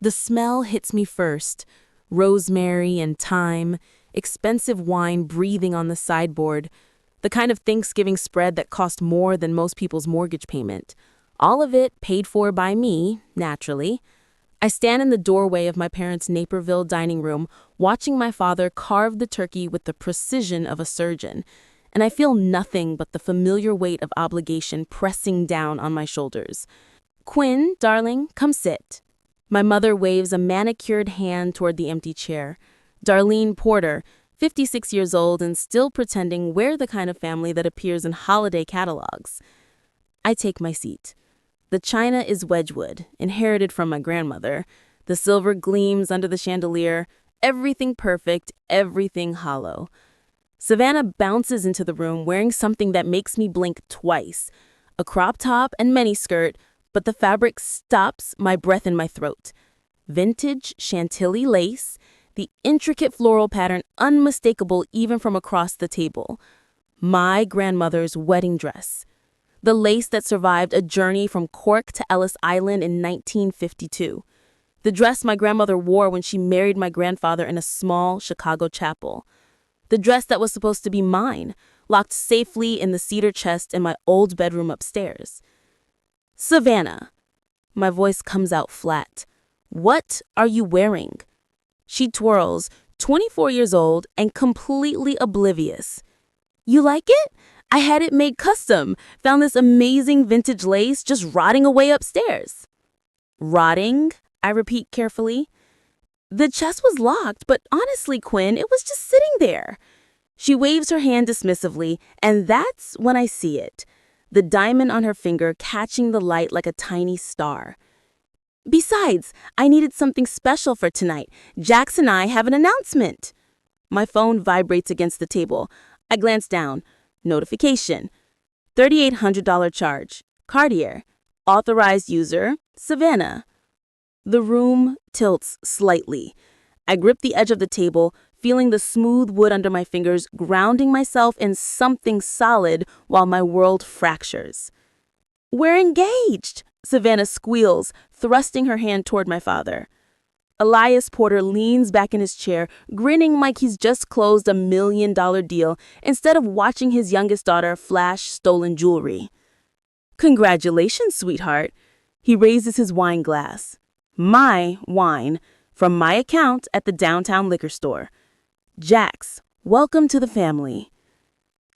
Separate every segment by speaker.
Speaker 1: The smell hits me first. Rosemary and thyme, expensive wine breathing on the sideboard, the kind of Thanksgiving spread that cost more than most people's mortgage payment. All of it paid for by me, naturally. I stand in the doorway of my parents' Naperville dining room, watching my father carve the turkey with the precision of a surgeon, and I feel nothing but the familiar weight of obligation pressing down on my shoulders. "Quinn, darling, come sit." My mother waves a manicured hand toward the empty chair. Darlene Porter, 56 years old and still pretending we're the kind of family that appears in holiday catalogs. I take my seat. The china is Wedgwood, inherited from my grandmother. The silver gleams under the chandelier. Everything perfect, everything hollow. Savannah bounces into the room wearing something that makes me blink twice. A crop top and miniskirt, but the fabric stops my breath in my throat. Vintage Chantilly lace, the intricate floral pattern unmistakable even from across the table. My grandmother's wedding dress. The lace that survived a journey from Cork to Ellis Island in 1952. The dress my grandmother wore when she married my grandfather in a small Chicago chapel. The dress that was supposed to be mine, locked safely in the cedar chest in my old bedroom upstairs. "Savannah." My voice comes out flat. "What are you wearing?" She twirls, 24 years old and completely oblivious. "You like it? I had it made custom. Found this amazing vintage lace just rotting away upstairs." "Rotting?" I repeat carefully. "The chest was locked, but honestly, Quinn, it was just sitting there." She waves her hand dismissively, and that's when I see it. The diamond on her finger catching the light like a tiny star. "Besides, I needed something special for tonight. Jax and I have an announcement." My phone vibrates against the table. I glance down. Notification. $3,800 charge. Cartier. Authorized user, Savannah. The room tilts slightly. I grip the edge of the table, feeling the smooth wood under my fingers, grounding myself in something solid while my world fractures. "We're engaged," Savannah squeals, thrusting her hand toward my father. Elias Porter leans back in his chair, grinning like he's just closed a $1 million deal instead of watching his youngest daughter flash stolen jewelry. "Congratulations, sweetheart." He raises his wine glass. My wine, from my account at the downtown liquor store. "Jax, welcome to the family."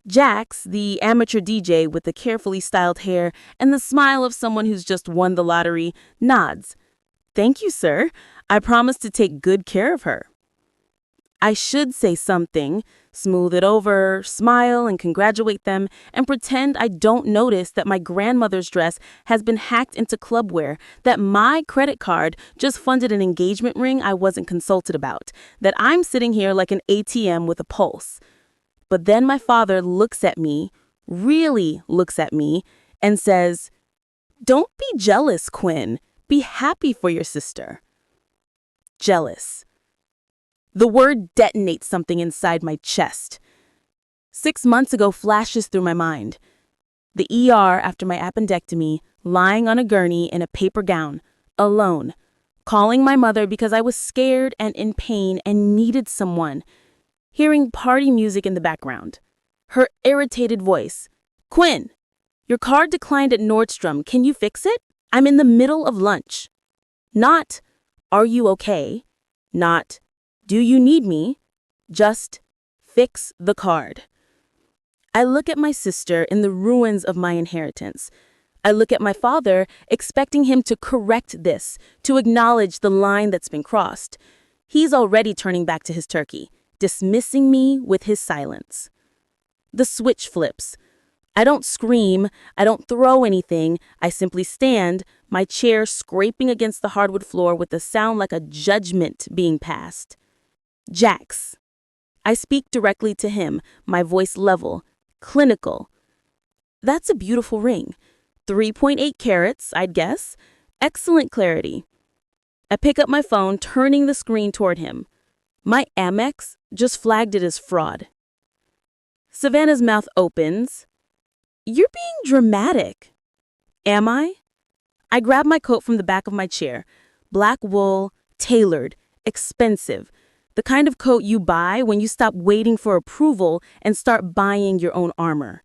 Speaker 1: Jax, the amateur DJ with the carefully styled hair and the smile of someone who's just won the lottery, nods. "Thank you, sir. I promise to take good care of her." I should say something, smooth it over, smile and congratulate them, and pretend I don't notice that my grandmother's dress has been hacked into clubwear, that my credit card just funded an engagement ring I wasn't consulted about, that I'm sitting here like an ATM with a pulse. But then my father looks at me, really looks at me, and says, "Don't be jealous, Quinn. Be happy for your sister." Jealous. The word detonates something inside my chest. 6 months ago flashes through my mind. The ER after my appendectomy, lying on a gurney in a paper gown, alone, calling my mother because I was scared and in pain and needed someone. Hearing party music in the background. Her irritated voice. "Quinn, your card declined at Nordstrom. Can you fix it? I'm in the middle of lunch." Not, "Are you okay?" Not, "Do you need me?" Just, "Fix the card." I look at my sister in the ruins of my inheritance. I look at my father, expecting him to correct this, to acknowledge the line that's been crossed. He's already turning back to his turkey, dismissing me with his silence. The switch flips. I don't scream, I don't throw anything, I simply stand, my chair scraping against the hardwood floor with a sound like a judgment being passed. "Jax." I speak directly to him, my voice level, clinical. "That's a beautiful ring. 3.8 carats, I'd guess. Excellent clarity." I pick up my phone, turning the screen toward him. My Amex just flagged it as fraud. Savannah's mouth opens. "You're being dramatic." "Am I?" I grab my coat from the back of my chair. Black wool, tailored, expensive. The kind of coat you buy when you stop waiting for approval and start buying your own armor.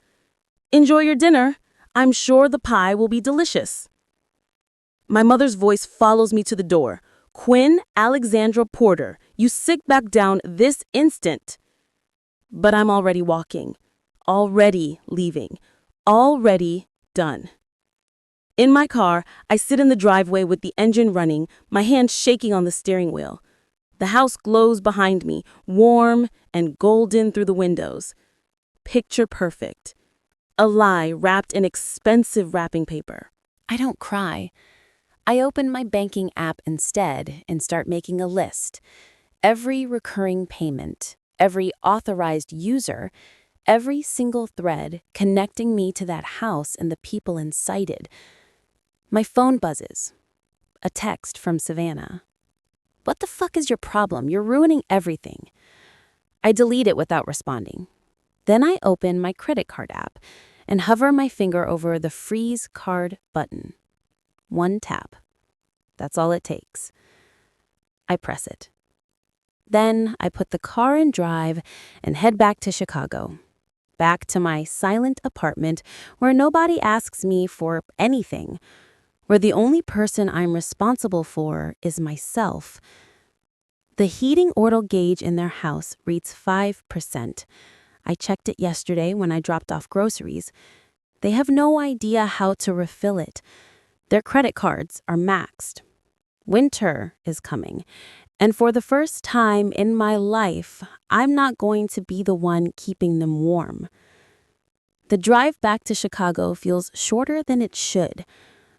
Speaker 1: Enjoy your dinner. I'm sure the pie will be delicious. My mother's voice follows me to the door. Quinn Alexandra Porter, you sit back down this instant. But I'm already walking, already leaving, already done. In my car, I sit in the driveway with the engine running, my hand shaking on the steering wheel. The house glows behind me, warm and golden through the windows. Picture perfect. A lie wrapped in expensive wrapping paper.
Speaker 2: I don't cry. I open my banking app instead and start making a list. Every recurring payment, every authorized user, every single thread connecting me to that house and the people inside it. My phone buzzes. A text from Savannah. What the fuck is your problem? You're ruining everything. I delete it without responding. Then I open my credit card app and hover my finger over the freeze card button. One tap. That's all it takes. I press it. Then I put the car in drive and head back to Chicago. Back to my silent apartment where nobody asks me for anything. Where the only person I'm responsible for is myself. The heating oil gauge in their house reads 5%. I checked it yesterday when I dropped off groceries. They have no idea how to refill it. Their credit cards are maxed. Winter is coming, and for the first time in my life, I'm not going to be the one keeping them warm. The drive back to Chicago feels shorter than it should.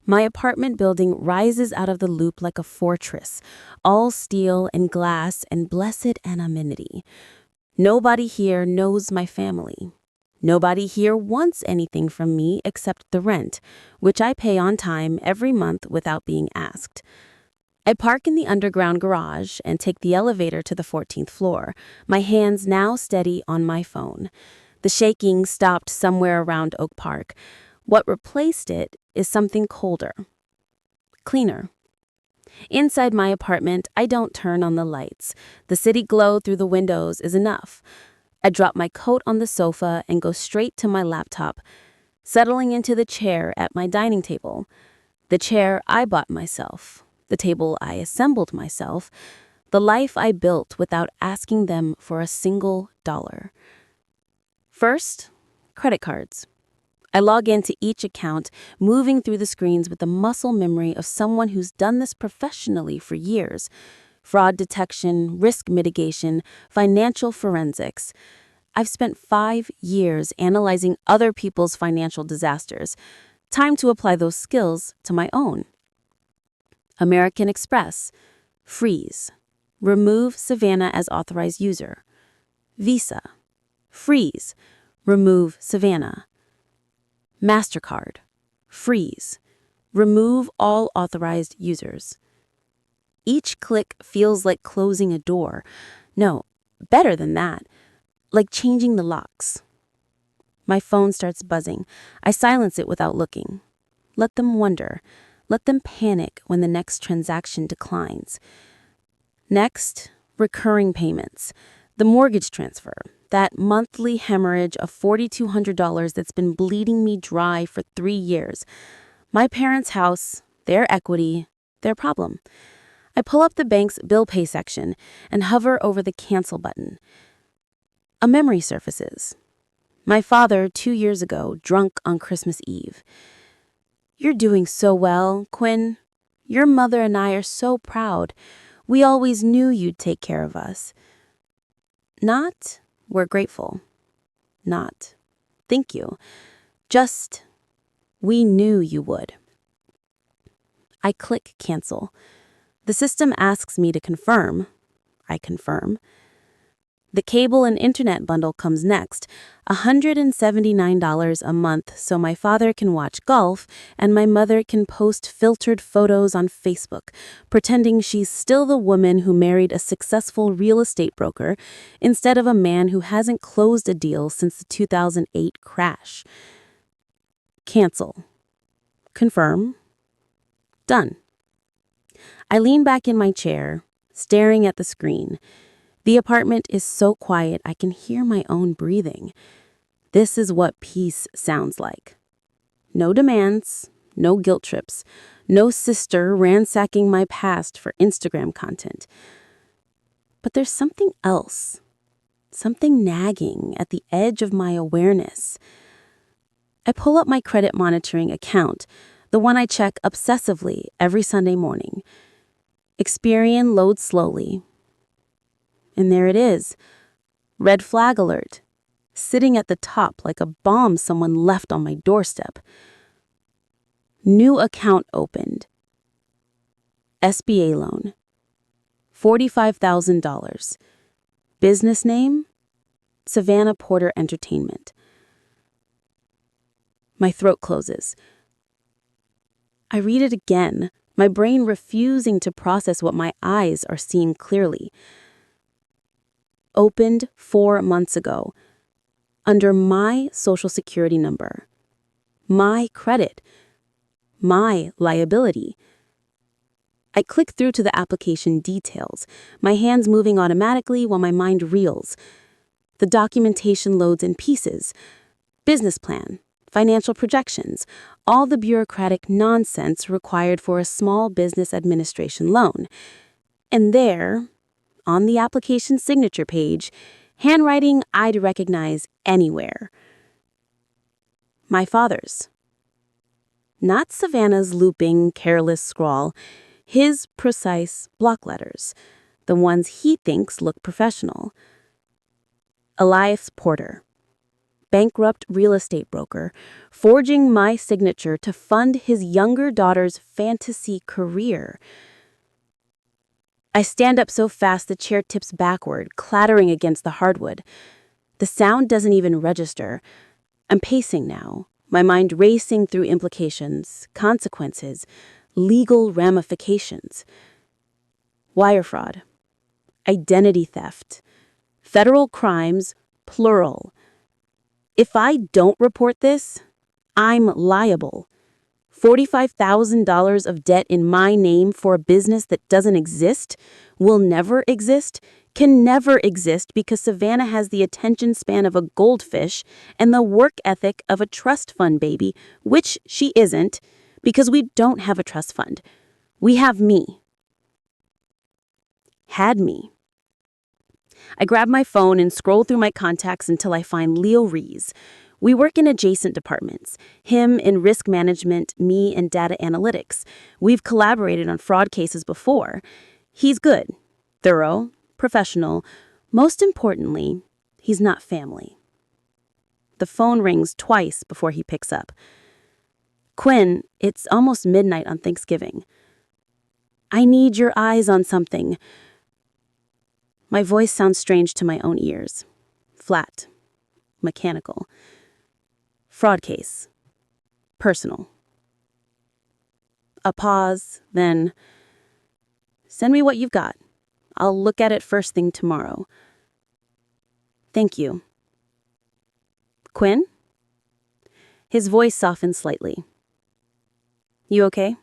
Speaker 2: My apartment building rises out of the loop like a fortress, all steel and glass and blessed anonymity. Nobody here knows my family. Nobody here wants anything from me except the rent, which I pay on time every month without being asked. I park in the underground garage and take the elevator to the 14th floor, my hands now steady on my phone. The shaking stopped somewhere around Oak Park. What replaced it is something colder, cleaner. Inside my apartment, I don't turn on the lights. The city glow through the windows is enough. I drop my coat on the sofa and go straight to my laptop, settling into the chair at my dining table. The chair I bought myself, the table I assembled myself, the life I built without asking them for a single dollar. First, credit cards. I log into each account, moving through the screens with the muscle memory of someone who's done this professionally for years. Fraud detection, risk mitigation, financial forensics. I've spent 5 years analyzing other people's financial disasters. Time to apply those skills to my own. American Express. Freeze. Remove Savannah as authorized user. Visa. Freeze. Remove Savannah. MasterCard. Freeze. Remove all authorized users. Each click feels like closing a door. No, better than that. Like changing the locks. My phone starts buzzing. I silence it without looking. Let them wonder. Let them panic when the next transaction declines. Next, recurring payments. The mortgage transfer. That monthly hemorrhage of $4,200 that's been bleeding me dry for 3 years. My parents' house, their equity, their problem. I pull up the bank's bill pay section and hover over the cancel button. A memory surfaces. My father, 2 years ago, drunk on Christmas Eve. You're doing so well, Quinn. Your mother and I are so proud. We always knew you'd take care of us. Not, we're grateful. Not, thank you. Just, we knew you would. I click cancel. The system asks me to confirm. I confirm. The cable and internet bundle comes next, $179 a month so my father can watch golf and my mother can post filtered photos on Facebook, pretending she's still the woman who married a successful real estate broker instead of a man who hasn't closed a deal since the 2008 crash. Cancel. Confirm. Done. I lean back in my chair, staring at the screen. The apartment is so quiet I can hear my own breathing. This is what peace sounds like. No demands, no guilt trips, no sister ransacking my past for Instagram content. But there's something else, something nagging at the edge of my awareness. I pull up my credit monitoring account, the one I check obsessively every Sunday morning. Experian loads slowly. And there it is. Red flag alert. Sitting at the top like a bomb someone left on my doorstep. New account opened. SBA loan. $45,000. Business name? Savannah Porter Entertainment. My throat closes. I read it again, my brain refusing to process what my eyes are seeing clearly. Opened 4 months ago, under my Social Security number. My credit. My liability. I click through to the application details, my hands moving automatically while my mind reels. The documentation loads in pieces. Business plan, financial projections, all the bureaucratic nonsense required for a small business administration loan. And there, on the application signature page, handwriting I'd recognize anywhere. My father's. Not Savannah's looping, careless scrawl, his precise block letters, the ones he thinks look professional. Elias Porter, bankrupt real estate broker, forging my signature to fund his younger daughter's fantasy career. I stand up so fast the chair tips backward, clattering against the hardwood. The sound doesn't even register. I'm pacing now, my mind racing through implications, consequences, legal ramifications. Wire fraud, identity theft, federal crimes, plural. If I don't report this, I'm liable. $45,000 of debt in my name for a business that doesn't exist, will never exist, can never exist because Savannah has the attention span of a goldfish and the work ethic of a trust fund baby, which she isn't, because we don't have a trust fund. We have me. Had me. I grab my phone and scroll through my contacts until I find Leo Rees. We work in adjacent departments, him in risk management, me in data analytics. We've collaborated on fraud cases before. He's good, thorough, professional. Most importantly, he's not family. The phone rings twice before he picks up. Quinn, it's almost midnight on Thanksgiving. I need your eyes on something. My voice sounds strange to my own ears. Flat. Mechanical. Fraud case. Personal. A pause, then, send me what you've got. I'll look at it first thing tomorrow. Thank you. Quinn? His voice softened slightly. You okay?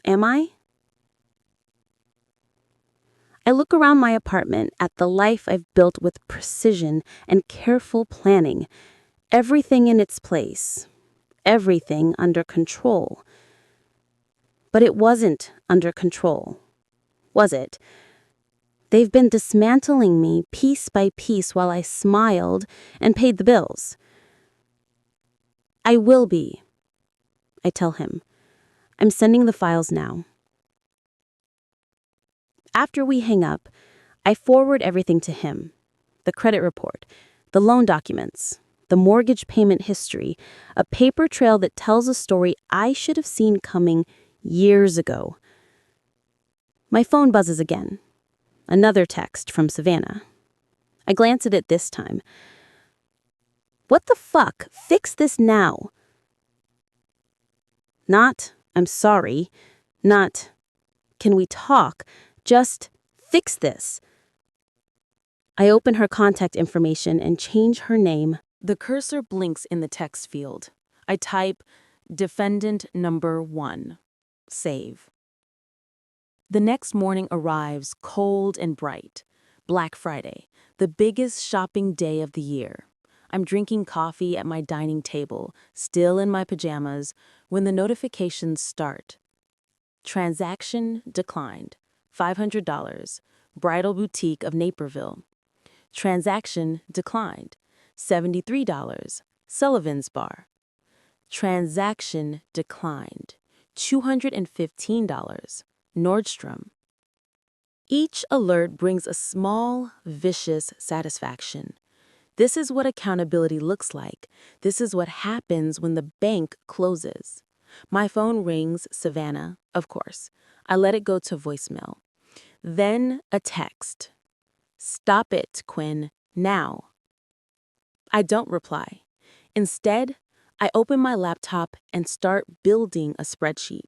Speaker 2: Am I? I look around my apartment at the life I've built with precision and careful planning. Everything in its place. Everything under control. But it wasn't under control, was it? They've been dismantling me piece by piece while I smiled and paid the bills. I will be, I tell him. I'm sending the files now. After we hang up, I forward everything to him. The credit report, the loan documents, the mortgage payment history, a paper trail that tells a story I should have seen coming years ago. My phone buzzes again. Another text from Savannah. I glance at it this time. What the fuck? Fix this now. Not, I'm sorry. Not, can we talk? Just fix this. I open her contact information and change her name.
Speaker 1: The cursor blinks in the text field. I type defendant number 1. Save. The next morning arrives cold and bright. Black Friday, the biggest shopping day of the year. I'm drinking coffee at my dining table, still in my pajamas, when the notifications start. Transaction declined. $500. Bridal boutique of Naperville. Transaction declined. $73. Sullivan's Bar. Transaction declined. $215. Nordstrom. Each alert brings a small, vicious satisfaction. This is what accountability looks like. This is what happens when the bank closes. My phone rings, Savannah, of course. I let it go to voicemail. Then a text. Stop it, Quinn, now. I don't reply. Instead, I open my laptop and start building a spreadsheet.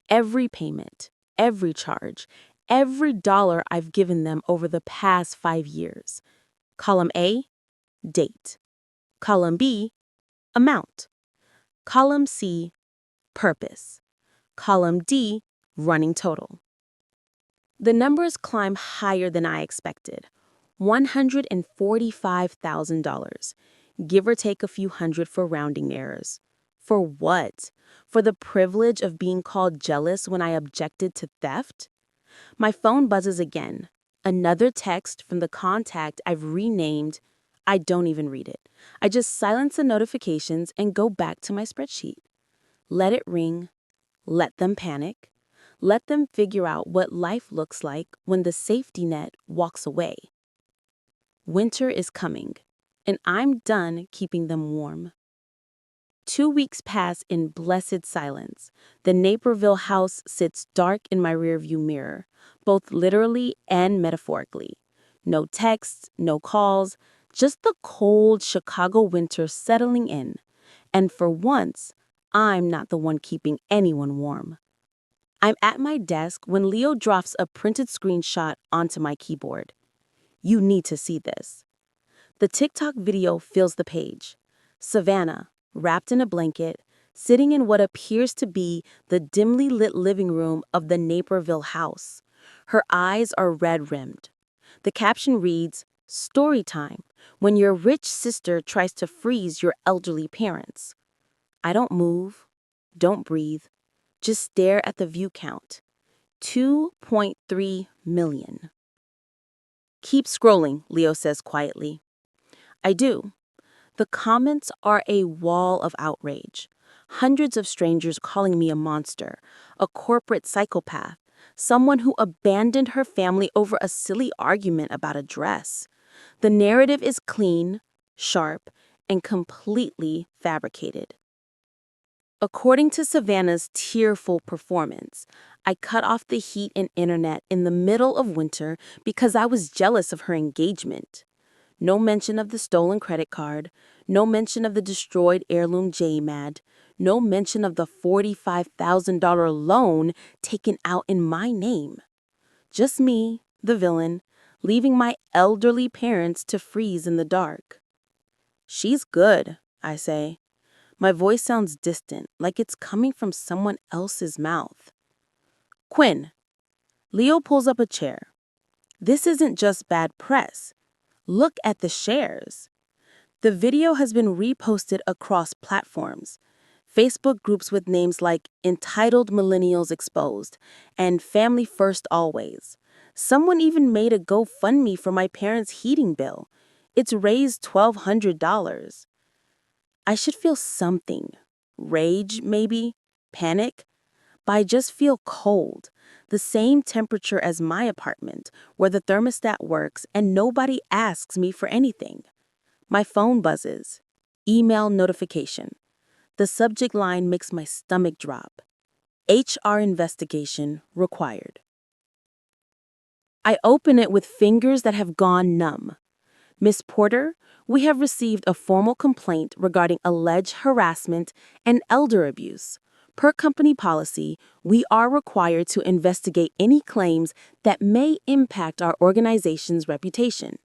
Speaker 1: Every payment, every charge, every dollar I've given them over the past 5 years. Column A, date. Column B, amount. Column C, purpose. Column D, running total. The numbers climb higher than I expected. $145,000, give or take a few hundred for rounding errors. For what? For the privilege of being called jealous when I objected to theft? My phone buzzes again. Another text from the contact I've renamed. I don't even read it. I just silence the notifications and go back to my spreadsheet. Let it ring. Let them panic. Let them figure out what life looks like when the safety net walks away. Winter is coming, and I'm done keeping them warm. 2 weeks pass in blessed silence. The Naperville house sits dark in my rearview mirror, both literally and metaphorically. No texts, no calls, just the cold Chicago winter settling in. And for once, I'm not the one keeping anyone warm. I'm at my desk when Leo drops a printed screenshot onto my keyboard. You need to see this. The TikTok video fills the page. Savannah, wrapped in a blanket, sitting in what appears to be the dimly lit living room of the Naperville house. Her eyes are red-rimmed. The caption reads, "Story time, when your rich sister tries to freeze your elderly parents." I don't move, don't breathe, just stare at the view count. 2.3 million. Keep scrolling, Leo says quietly. I do. The comments are a wall of outrage. Hundreds of strangers calling me a monster, a corporate psychopath, someone who abandoned her family over a silly argument about a dress. The narrative is clean, sharp, and completely fabricated. According to Savannah's tearful performance, I cut off the heat and internet in the middle of winter because I was jealous of her engagement. No mention of the stolen credit card, no mention of the destroyed heirloom JMAD, no mention of the $45,000 loan taken out in my name. Just me, the villain, leaving my elderly parents to freeze in the dark. She's good, I say. My voice sounds distant, like it's coming from someone else's mouth. Quinn. Leo pulls up a chair. This isn't just bad press. Look at the shares. The video has been reposted across platforms. Facebook groups with names like Entitled Millennials Exposed and Family First Always. Someone even made a GoFundMe for my parents' heating bill. It's raised $1,200. I should feel something. Rage, maybe? Panic? But I just feel cold. The same temperature as my apartment, where the thermostat works and nobody asks me for anything. My phone buzzes. Email notification. The subject line makes my stomach drop. HR investigation required. I open it with fingers that have gone numb. Miss Porter, we have received a formal complaint regarding alleged harassment and elder abuse. Per company policy, we are required to investigate any claims that may impact our organization's reputation.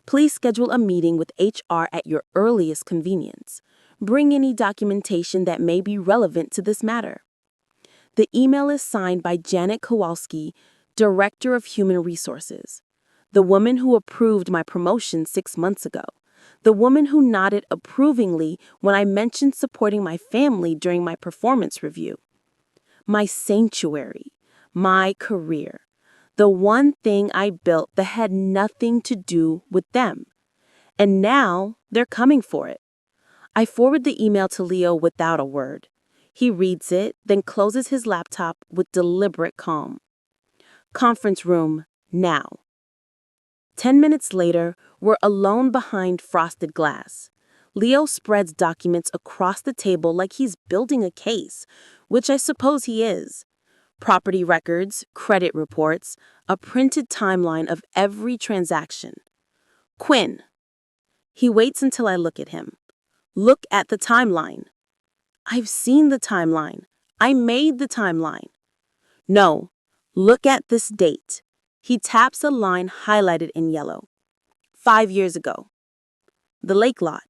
Speaker 1: Please schedule a meeting with HR at your earliest convenience. Bring any documentation that may be relevant to this matter. The email is signed by Janet Kowalski, Director of Human Resources, the woman who approved my promotion 6 months ago, the woman who nodded approvingly when I mentioned supporting my family during my performance review. My sanctuary, my career, the one thing I built that had nothing to do with them. And now they're coming for it. I forward the email to Leo without a word. He reads it, then closes his laptop with deliberate calm. Conference room, now. 10 minutes later, we're alone behind frosted glass. Leo spreads documents across the table like he's building a case, which I suppose he is. Property records, credit reports, a printed timeline of every transaction. Quinn. He waits until I look at him. Look at the timeline. I've seen the timeline. I made the timeline. No, look at this date. He taps a line highlighted in yellow. 5 years ago. The lake lot.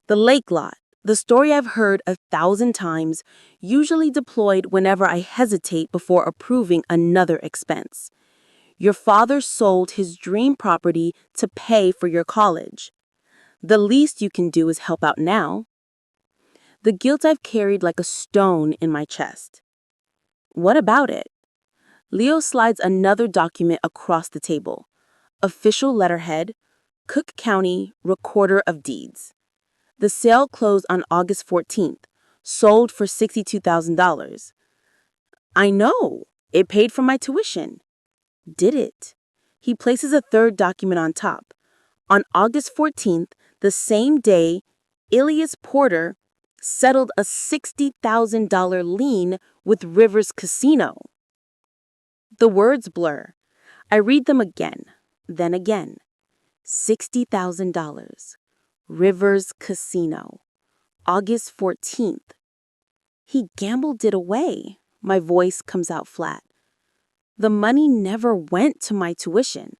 Speaker 1: The lake lot. The story I've heard 1,000 times, usually deployed whenever I hesitate before approving another expense. Your father sold his dream property to pay for your college. The least you can do is help out now. The guilt I've carried like a stone in my chest. What about it? Leo slides another document across the table. Official letterhead, Cook County Recorder of Deeds. The sale closed on August 14th, sold for $62,000. I know, it paid for my tuition. Did it? He places a third document on top. On August 14th, the same day, Ilias Porter settled a $60,000 lien with Rivers Casino. The words blur. I read them again, then again. $60,000. Rivers Casino. August 14th. He gambled it away. My voice comes out flat. The money never went to my tuition.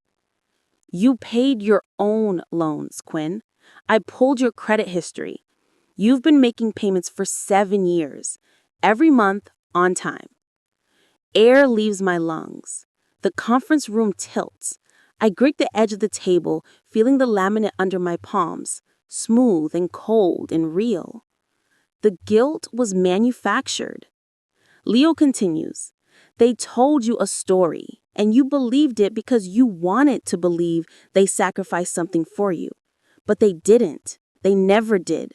Speaker 1: You paid your own loans, Quinn. I pulled your credit history. You've been making payments for 7 years, every month on time. Air leaves my lungs. The conference room tilts. I grip the edge of the table, feeling the laminate under my palms, smooth and cold and real. The guilt was manufactured. Leo continues. They told you a story, and you believed it because you wanted to believe they sacrificed something for you. But they didn't. They never did.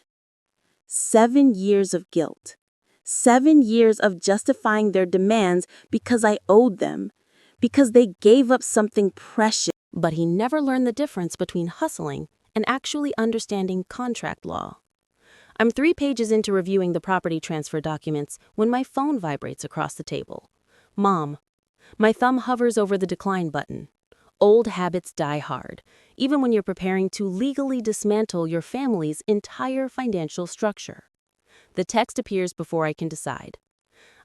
Speaker 1: 7 years of guilt. 7 years of justifying their demands because I owed them, because they gave up something precious.
Speaker 2: But he never learned the difference between hustling and actually understanding contract law. I'm 3 pages into reviewing the property transfer documents when my phone vibrates across the table. Mom. My thumb hovers over the decline button. Old habits die hard, even when you're preparing to legally dismantle your family's entire financial structure. The text appears before I can decide.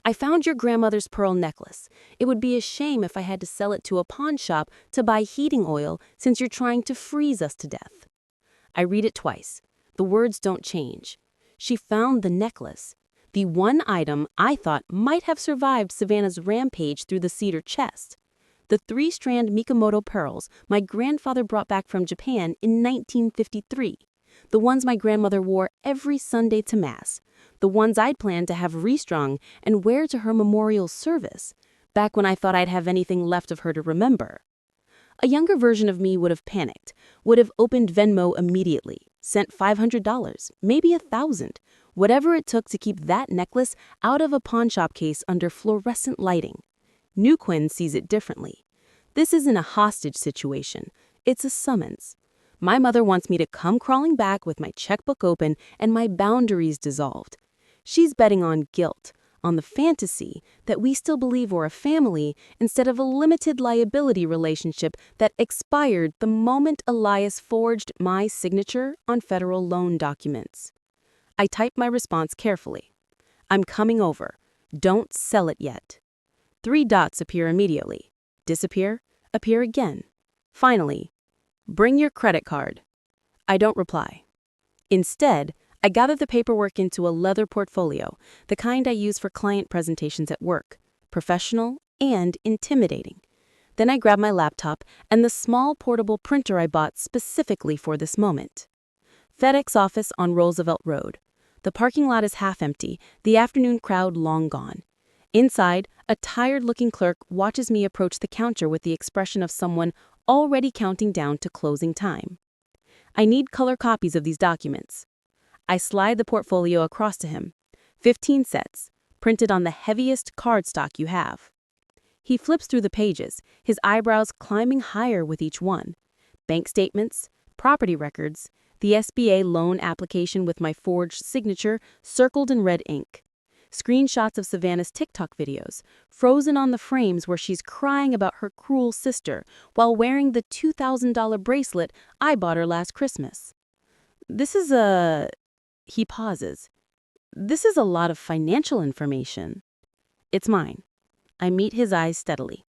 Speaker 2: I found your grandmother's pearl necklace. It would be a shame if I had to sell it to a pawn shop to buy heating oil since you're trying to freeze us to death. I read it twice. The words don't change. She found the necklace, the one item I thought might have survived Savannah's rampage through the cedar chest. The 3-strand Mikomoto pearls my grandfather brought back from Japan in 1953. The ones my grandmother wore every Sunday to Mass. The ones I'd planned to have restrung and wear to her memorial service, back when I thought I'd have anything left of her to remember. A younger version of me would have panicked, would have opened Venmo immediately, sent $500, maybe $1,000, whatever it took to keep that necklace out of a pawnshop case under fluorescent lighting. New Quinn sees it differently. This isn't a hostage situation. It's a summons. My mother wants me to come crawling back with my checkbook open and my boundaries dissolved. She's betting on guilt, on the fantasy that we still believe we're a family instead of a limited liability relationship that expired the moment Elias forged my signature on federal loan documents. I type my response carefully. I'm coming over. Don't sell it yet. 3 dots appear immediately. Disappear, appear again. Finally, bring your credit card. I don't reply. Instead,
Speaker 1: I gather the paperwork into a leather portfolio, the kind I use for client presentations at work, professional and intimidating. Then I grab my laptop and the small portable printer I bought specifically for this moment. FedEx office on Roosevelt Road. The parking lot is half empty, the afternoon crowd long gone. Inside, a tired-looking clerk watches me approach the counter with the expression of someone already counting down to closing time. I need color copies of these documents. I slide the portfolio across to him. 15 sets, printed on the heaviest cardstock you have. He flips through the pages, his eyebrows climbing higher with each one. Bank statements, property records, the SBA loan application with my forged signature circled in red ink. Screenshots of Savannah's TikTok videos, frozen on the frames where she's crying about her cruel sister while wearing the $2,000 bracelet I bought her last Christmas. He pauses. This is a lot of financial information. It's mine. I meet his eyes steadily.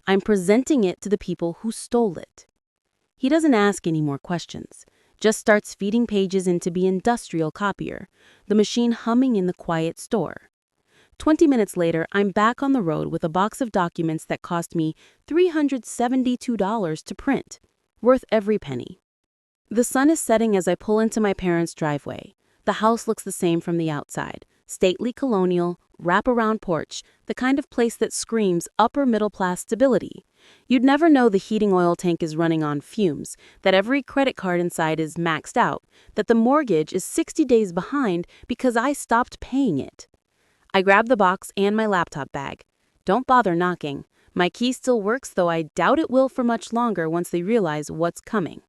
Speaker 1: I'm presenting it to the people who stole it. He doesn't ask any more questions, just starts feeding pages into the industrial copier, the machine humming in the quiet store. 20 minutes later, I'm back on the road with a box of documents that cost me $372 to print, worth every penny. The sun is setting as I pull into my parents' driveway. The house looks the same from the outside. Stately colonial, wrap-around porch, the kind of place that screams upper-middle-class stability. You'd never know the heating oil tank is running on fumes, that every credit card inside is maxed out, that the mortgage is 60 days behind because I stopped paying it. I grab the box and my laptop bag. Don't bother knocking. My key still works, though I doubt it will for much longer once they realize what's coming.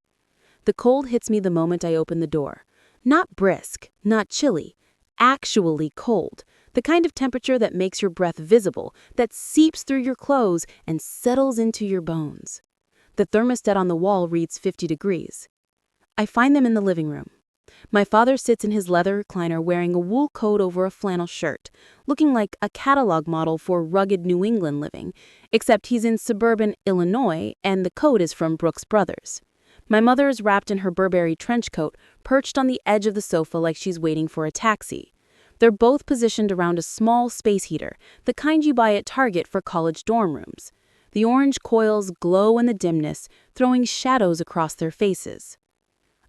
Speaker 1: The cold hits me the moment I open the door. Not brisk, not chilly, actually cold. The kind of temperature that makes your breath visible, that seeps through your clothes and settles into your bones. The thermostat on the wall reads 50 degrees. I find them in the living room. My father sits in his leather recliner wearing a wool coat over a flannel shirt, looking like a catalog model for rugged New England living, except he's in suburban Illinois and the coat is from Brooks Brothers. My mother is wrapped in her Burberry trench coat, perched on the edge of the sofa like she's waiting for a taxi. They're both positioned around a small space heater, the kind you buy at Target for college dorm rooms. The orange coils glow in the dimness, throwing shadows across their faces.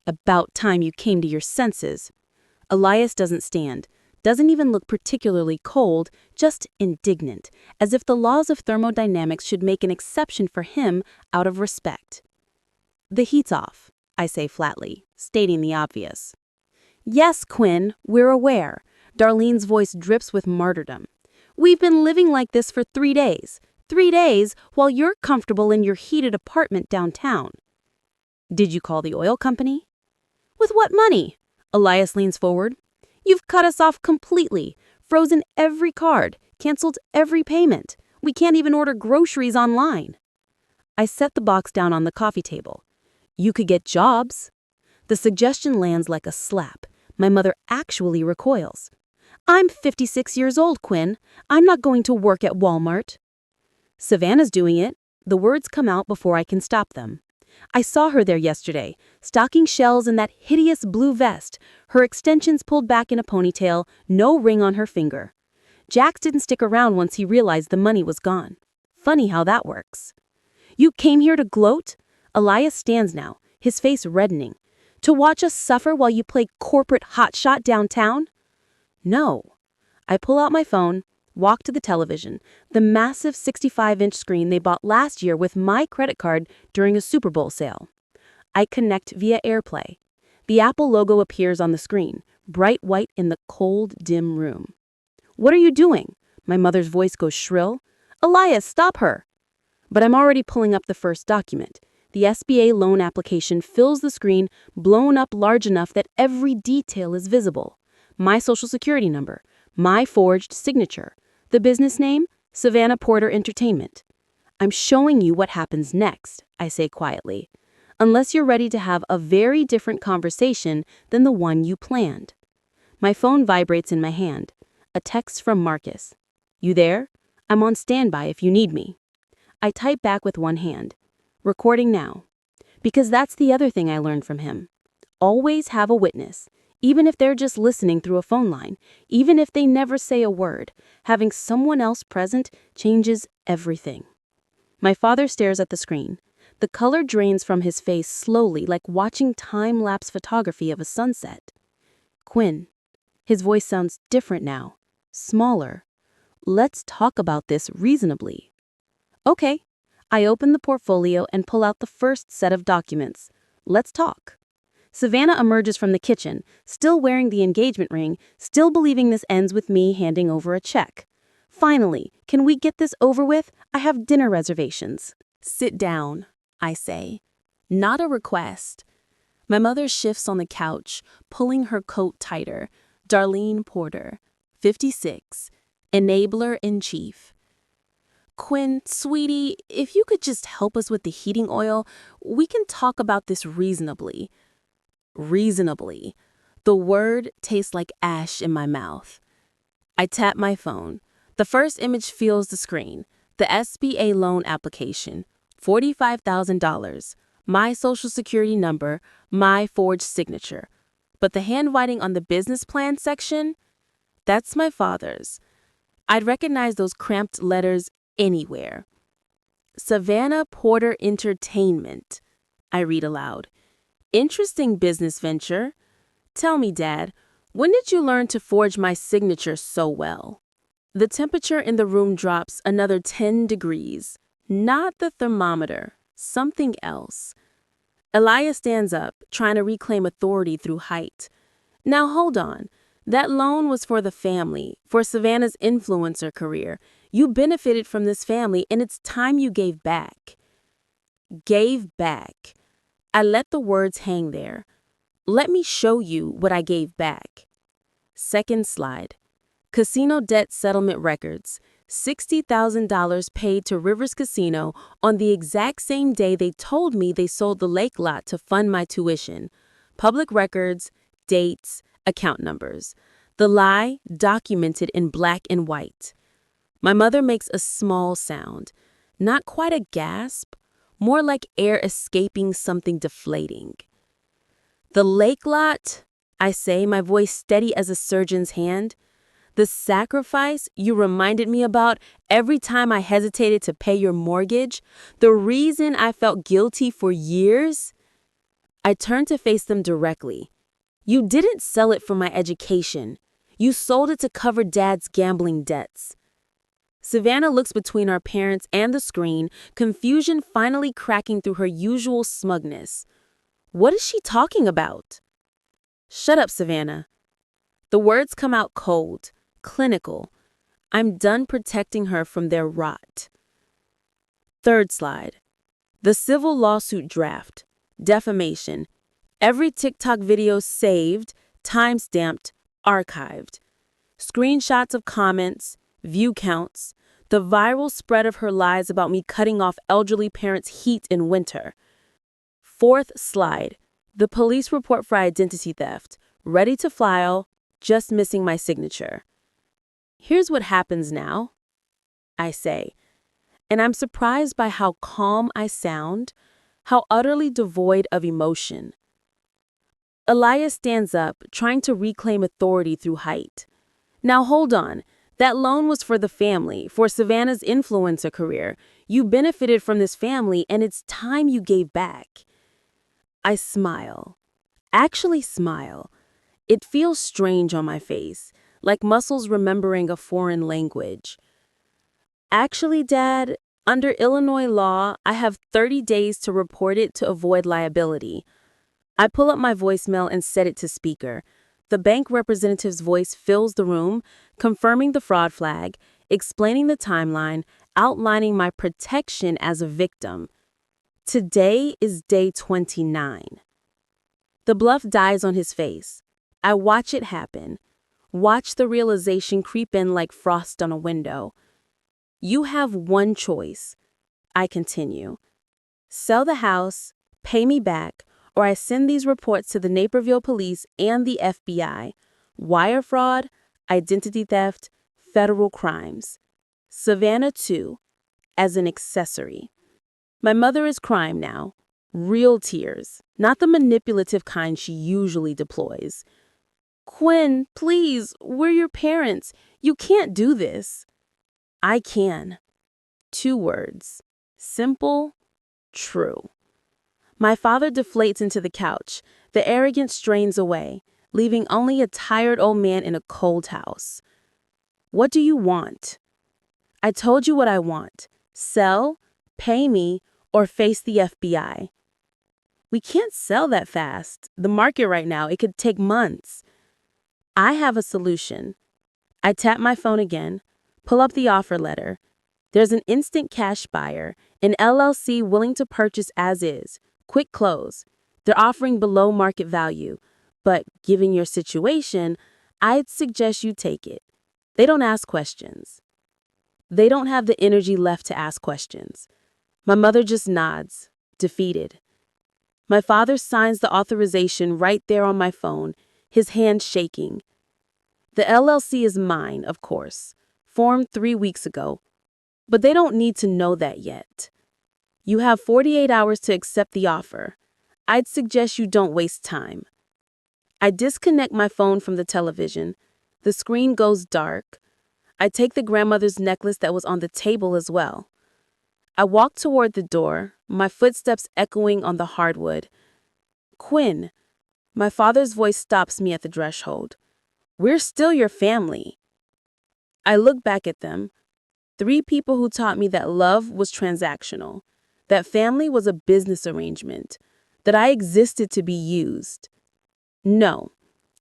Speaker 1: About time you came to your senses. Elias doesn't stand, doesn't even look particularly cold, just indignant, as if the laws of thermodynamics should make an exception for him out of respect. The heat's off, I say flatly, stating the obvious. Yes, Quinn, we're aware. Darlene's voice drips with martyrdom. We've been living like this for 3 days. 3 days while you're comfortable in your heated apartment downtown. Did you call the oil company? With what money? Elias leans forward. You've cut us off completely, frozen every card, canceled every payment. We can't even order groceries online. I set the box down on the coffee table. You could get jobs. The suggestion lands like a slap. My mother actually recoils. I'm 56 years old, Quinn. I'm not going to work at Walmart. Savannah's doing it. The words come out before I can stop them. I saw her there yesterday, stocking shelves in that hideous blue vest, her extensions pulled back in a ponytail, no ring on her finger. Jax didn't stick around once he realized the money was gone. Funny how that works. You came here to gloat? Elias stands now, his face reddening. To watch us suffer while you play corporate hotshot downtown? No. I pull out my phone, walk to the television, the massive 65-inch screen they bought last year with my credit card during a Super Bowl sale. I connect via AirPlay. The Apple logo appears on the screen, bright white in the cold, dim room. What are you doing? My mother's voice goes shrill. Elias, stop her! But I'm already pulling up the first document. The SBA loan application fills the screen, blown up large enough that every detail is visible. My social security number, my forged signature, the business name, Savannah Porter Entertainment. I'm showing you what happens next, I say quietly, unless you're ready to have a very different conversation than the one you planned. My phone vibrates in my hand. A text from Marcus. You there? I'm on standby if you need me. I type back with one hand. Recording now. Because that's the other thing I learned from him. Always have a witness,
Speaker 2: even if they're just listening through a phone line, even if they never say a word. Having someone else present changes everything. My father stares at the screen. The color drains from his face slowly, like watching time-lapse photography of a sunset. Quinn. His voice sounds different now, smaller. Let's talk about this reasonably. Okay. I open the portfolio and pull out the first set of documents. Let's talk. Savannah emerges from the kitchen, still wearing the engagement ring, still believing this ends with me handing over a check. Finally, can we get this over with? I have dinner reservations.
Speaker 1: Sit down, I say. Not a request. My mother shifts on the couch, pulling her coat tighter. Darlene Porter, 56, enabler-in-chief. Quinn, sweetie, if you could just help us with the heating oil, we can talk about this reasonably. Reasonably. The word tastes like ash in my mouth. I tap my phone. The first image fills the screen. The SBA loan application, $45,000. My social security number, my forged signature. But the handwriting on the business plan section? That's my father's. I'd recognize those cramped letters anywhere. Savannah Porter Entertainment, I read aloud. Interesting business venture. Tell me, Dad, when did you learn to forge my signature so well? The temperature in the room drops another 10 degrees. Not the thermometer, something else. Elias stands up, trying to reclaim authority through height. Now hold on. That loan was for the family, for Savannah's influencer career. You benefited from this family, and it's time you gave back. Gave back. I let the words hang there. Let me show you what I gave back. Second slide. Casino debt settlement records. $60,000 paid to Rivers Casino on the exact same day they told me they sold the lake lot to fund my tuition. Public records, dates, account numbers. The lie documented in black and white. My mother makes a small sound. Not quite a gasp, more like air escaping something deflating. The lake lot, I say, my voice steady as a surgeon's hand. The sacrifice you reminded me about every time I hesitated to pay your mortgage, the reason I felt guilty for years. I turned to face them directly. You didn't sell it for my education. You sold it to cover Dad's gambling debts. Savannah looks between our parents and the screen, confusion finally cracking through her usual smugness. What is she talking about? Shut up, Savannah. The words come out cold, clinical. I'm done protecting her from their rot. Third slide. The civil lawsuit draft. Defamation. Every TikTok video saved, timestamped, archived. Screenshots of comments, view counts, the viral spread of her lies about me cutting off elderly parents' heat in winter. Fourth slide. The police report for identity theft. Ready to file, just missing my signature. Here's what happens now, I say, and I'm surprised by how calm I sound, how utterly devoid of emotion. Elias stands up, trying to reclaim authority through height. Now hold on. That loan was for the family, for Savannah's influencer career. You benefited from this family, and it's time you gave back. I smile. Actually smile. It feels strange on my face, like muscles remembering a foreign language. Actually, Dad, under Illinois law, I have 30 days to report it to avoid liability. I pull up my voicemail and set it to speaker. The bank representative's voice fills the room, confirming the fraud flag, explaining the timeline, outlining my protection as a victim. Today is day 29. The bluff dies on his face. I watch it happen. Watch the realization creep in like frost on a window. You have one choice. I continue. Sell the house, pay me back, or I send these reports to the Naperville police and the FBI. Wire fraud, identity theft, federal crimes. Savannah, too, as an accessory. My mother is crying now. Real tears, not the manipulative kind she usually deploys. Quinn, please, we're your parents. You can't do this. I can. 2 words. Simple, true. My father deflates into the couch. The arrogance strains away, leaving only a tired old man in a cold house. What do you want? I told you what I want. Sell, pay me, or face the FBI. We can't sell that fast. The market right now, it could take months. I have a solution. I tap my phone again, pull up the offer letter. There's an instant cash buyer, an LLC willing to purchase as is. Quick close. They're offering below market value. But given your situation, I'd suggest you take it. They don't ask questions. They don't have the energy left to ask questions. My mother just nods, defeated. My father signs the authorization right there on my phone, his hand shaking. The LLC is mine, of course, formed 3 weeks ago. But they don't need to know that yet. You have 48 hours to accept the offer. I'd suggest you don't waste time. I disconnect my phone from the television. The screen goes dark. I take the grandmother's necklace that was on the table as well. I walk toward the door, my footsteps echoing on the hardwood. Quinn, my father's voice stops me at the threshold. We're still your family. I look back at them. 3 people who taught me that love was transactional, that family was a business arrangement, that I existed to be used. No,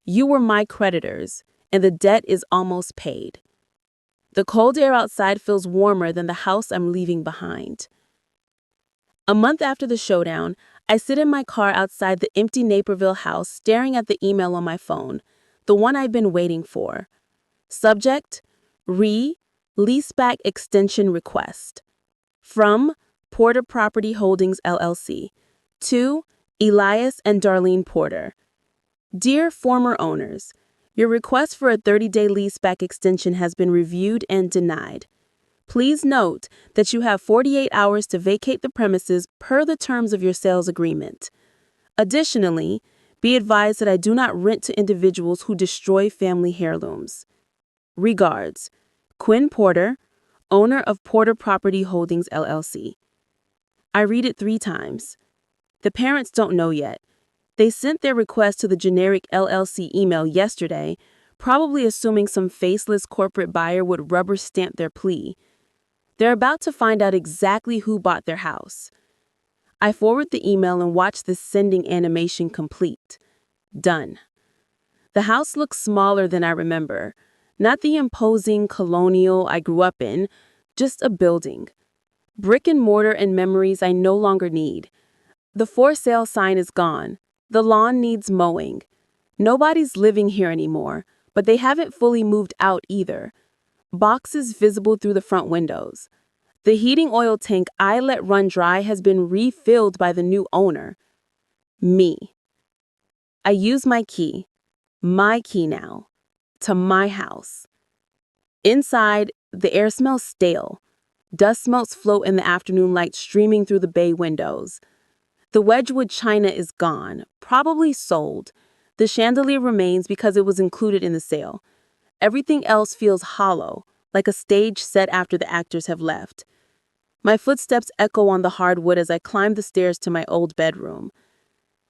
Speaker 1: you were my creditors, and the debt is almost paid. The cold air outside feels warmer than the house I'm leaving behind. A month after the showdown, I sit in my car outside the empty Naperville house staring at the email on my phone, the one I've been waiting for. Subject, leaseback extension request. From Porter Property Holdings, LLC. To Elias and Darlene Porter. Dear former owners, your request for a 30-day leaseback extension has been reviewed and denied. Please note that you have 48 hours to vacate the premises per the terms of your sales agreement. Additionally, be advised that I do not rent to individuals who destroy family heirlooms. Regards, Quinn Porter, owner of Porter Property Holdings, LLC. I read it 3 times. The parents don't know yet. They sent their request to the generic LLC email yesterday, probably assuming some faceless corporate buyer would rubber stamp their plea. They're about to find out exactly who bought their house. I forward the email and watch the sending animation complete. Done. The house looks smaller than I remember. Not the imposing colonial I grew up in, just a building. Brick and mortar and memories I no longer need. The for sale sign is gone. The lawn needs mowing. Nobody's living here anymore, but they haven't fully moved out either. Boxes visible through the front windows. The heating oil tank I let run dry has been refilled by the new owner. Me. I use my key now, to my house. Inside, the air smells stale. Dust motes float in the afternoon light streaming through the bay windows. The Wedgwood china is gone, probably sold. The chandelier remains because it was included in the sale. Everything else feels hollow, like a stage set after the actors have left. My footsteps echo on the hardwood as I climb the stairs to my old bedroom.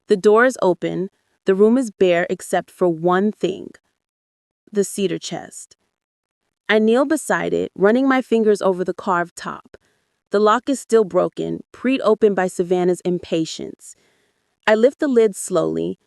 Speaker 1: The door is open. The room is bare except for one thing: the cedar chest. I kneel beside it, running my fingers over the carved top. The lock is still broken, preed open by Savannah's impatience. I lift the lid slowly,